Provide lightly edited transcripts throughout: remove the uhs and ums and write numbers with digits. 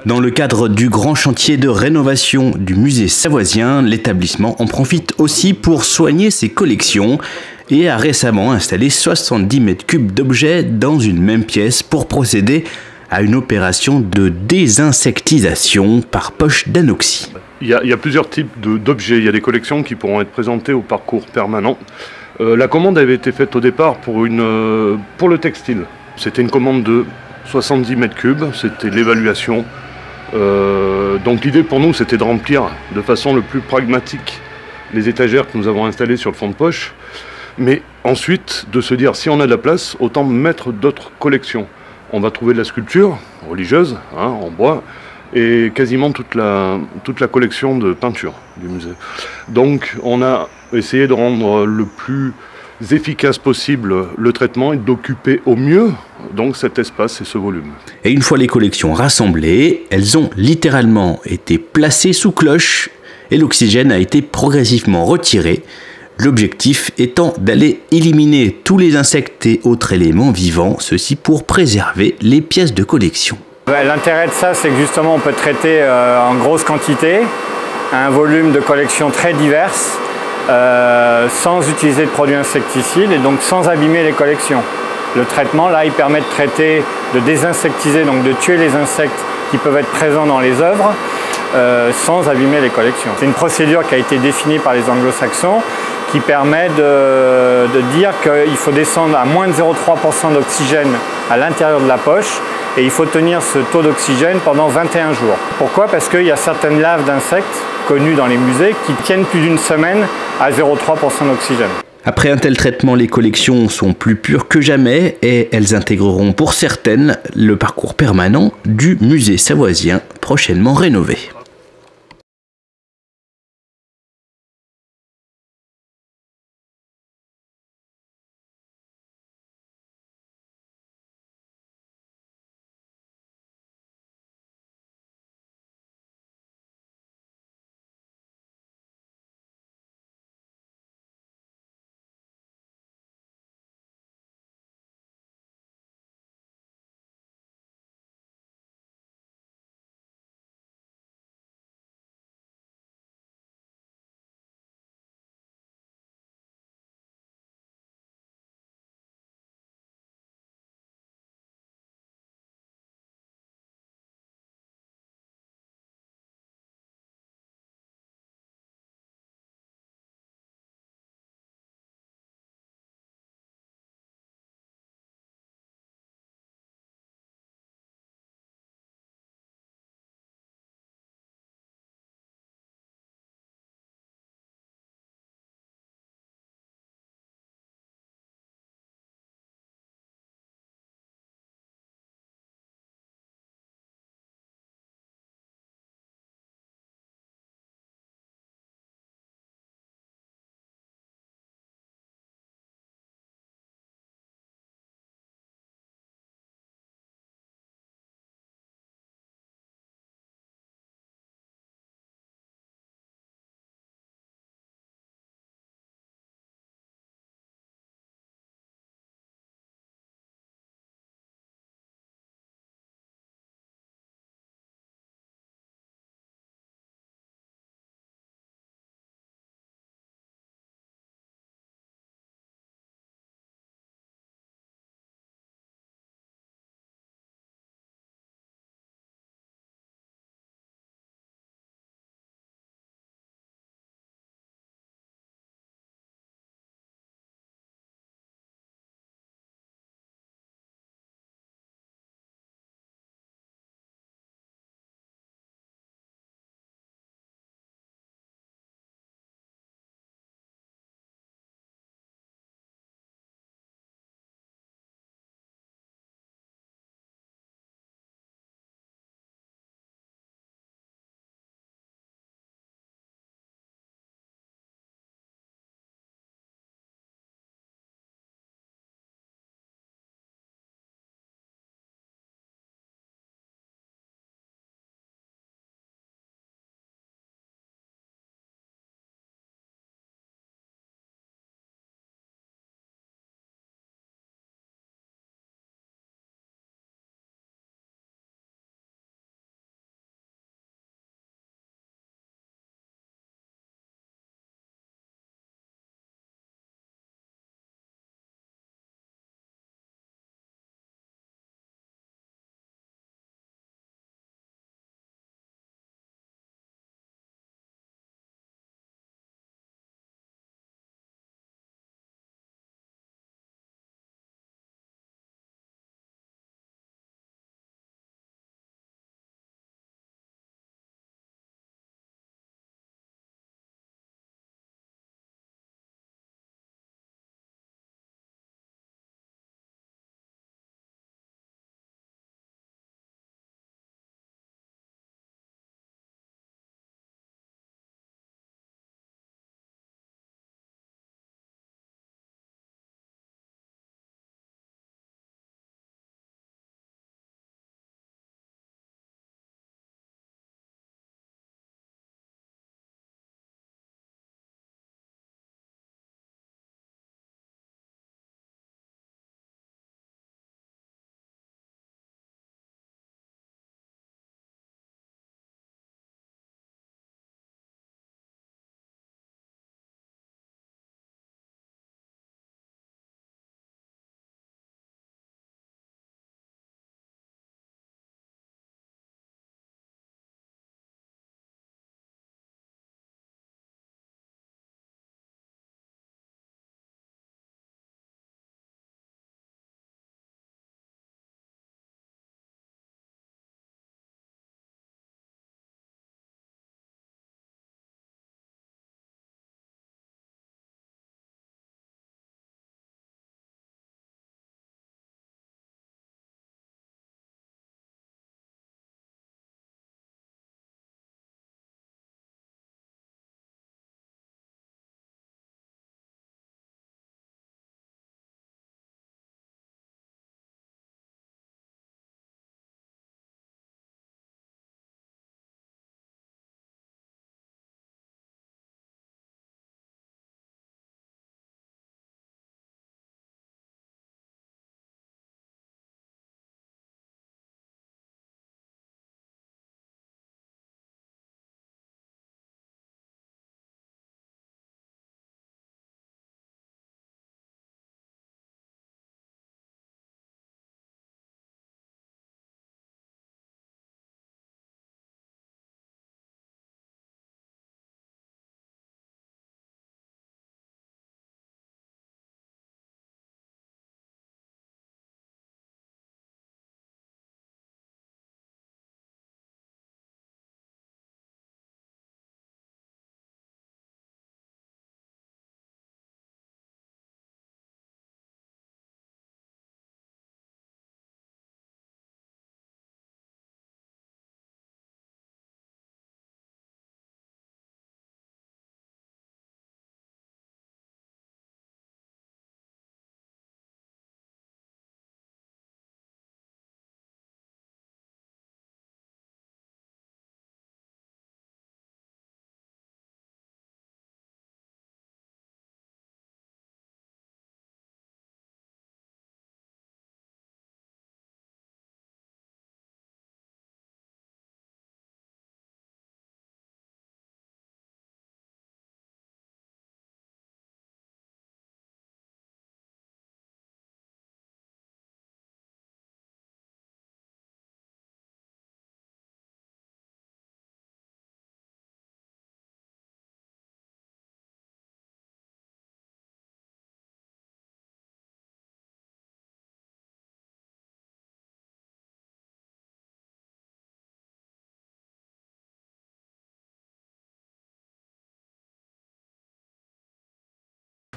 Dans le cadre du grand chantier de rénovation du musée savoisien, l'établissement en profite aussi pour soigner ses collections et a récemment installé 70 mètres cubes d'objets dans une même pièce pour procéder à une opération de désinsectisation par poche d'anoxie. Il y a plusieurs types d'objets. Il y a des collections qui pourront être présentées au parcours permanent. La commande avait été faite au départ pour le textile. C'était une commande de 70 mètres cubes, c'était l'évaluation. Donc l'idée pour nous, c'était de remplir de façon le plus pragmatique les étagères que nous avons installées sur le fond de poche. Mais ensuite, de se dire, si on a de la place, autant mettre d'autres collections. On va trouver de la sculpture religieuse, en bois, et quasiment toute la collection de peinture du musée. Donc on a essayé de rendre le plus efficace possible le traitement et d'occuper au mieux donc cet espace et ce volume. Et une fois les collections rassemblées, elles ont littéralement été placées sous cloche et l'oxygène a été progressivement retiré. L'objectif étant d'aller éliminer tous les insectes et autres éléments vivants, ceci pour préserver les pièces de collection. L'intérêt de ça, c'est que justement on peut traiter en grosse quantité, un volume de collection très diverses, sans utiliser de produits insecticides et donc sans abîmer les collections. Le traitement là, il permet de traiter, de désinsectiser, donc de tuer les insectes qui peuvent être présents dans les œuvres sans abîmer les collections. C'est une procédure qui a été définie par les anglo-saxons qui permet de dire qu'il faut descendre à moins de 0,3% d'oxygène à l'intérieur de la poche et il faut tenir ce taux d'oxygène pendant 21 jours. Pourquoi? Parce qu'il y a certaines laves d'insectes connues dans les musées qui tiennent plus d'une semaine à 0,3% d'oxygène. Après un tel traitement, les collections sont plus pures que jamais et elles intégreront pour certaines le parcours permanent du musée savoisien prochainement rénové.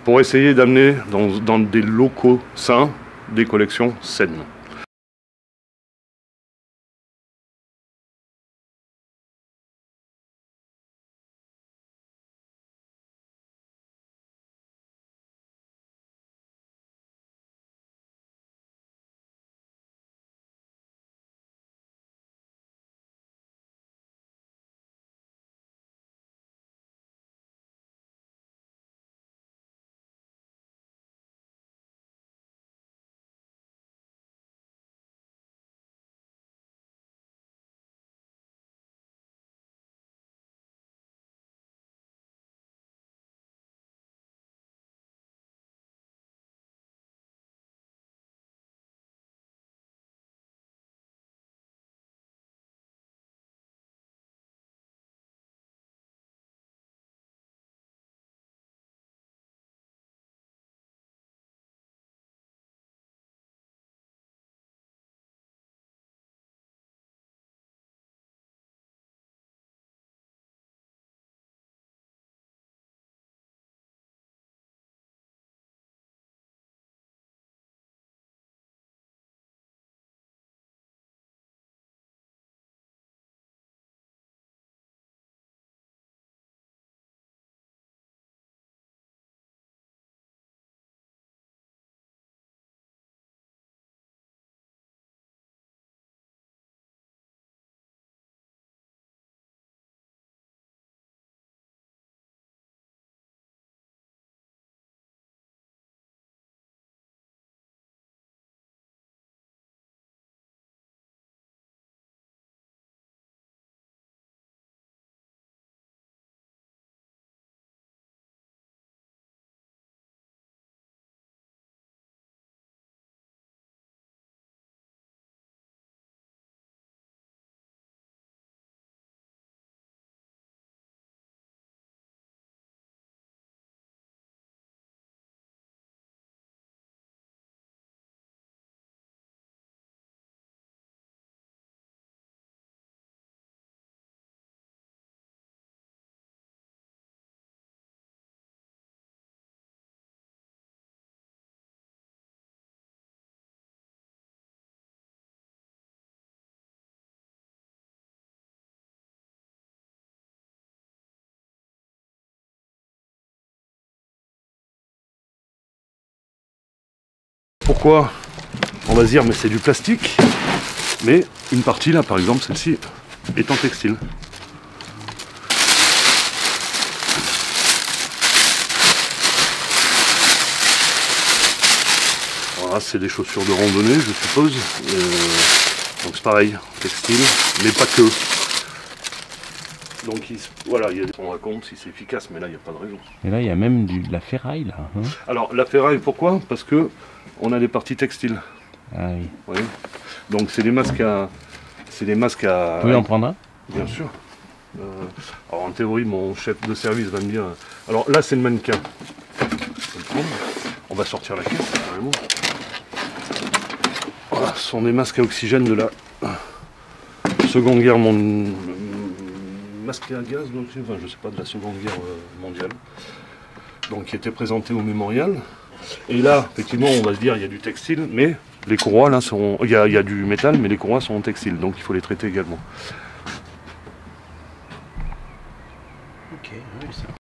pour essayer d'amener dans des locaux sains des collections saines. Pourquoi? On va se dire mais c'est du plastique, mais une partie là par exemple, celle-ci est en textile. Voilà, c'est des chaussures de randonnée je suppose, donc c'est pareil, textile, mais pas que. Donc voilà, on raconte si c'est efficace, mais là il n'y a pas de raison. Et là il y a même de la ferraille là. Hein. Alors la ferraille pourquoi? Parce que on a des parties textiles. Ah oui. Oui. Donc c'est des masques à. C'est des masques à. Vous pouvez en prendre un? Bien sûr. Alors en théorie mon chef de service va me dire. Alors là c'est le mannequin. On va sortir la caisse carrément. Voilà, ce sont des masques à oxygène de la Seconde Guerre mondiale. Masque à gaz, donc, enfin, je sais pas, de la Seconde Guerre mondiale, donc qui était présenté au mémorial. Et là, effectivement, on va se dire il y a du textile, mais les courroies là sont, il y a du métal, mais les courroies sont en textile, donc il faut les traiter également. Ok, oui, ça.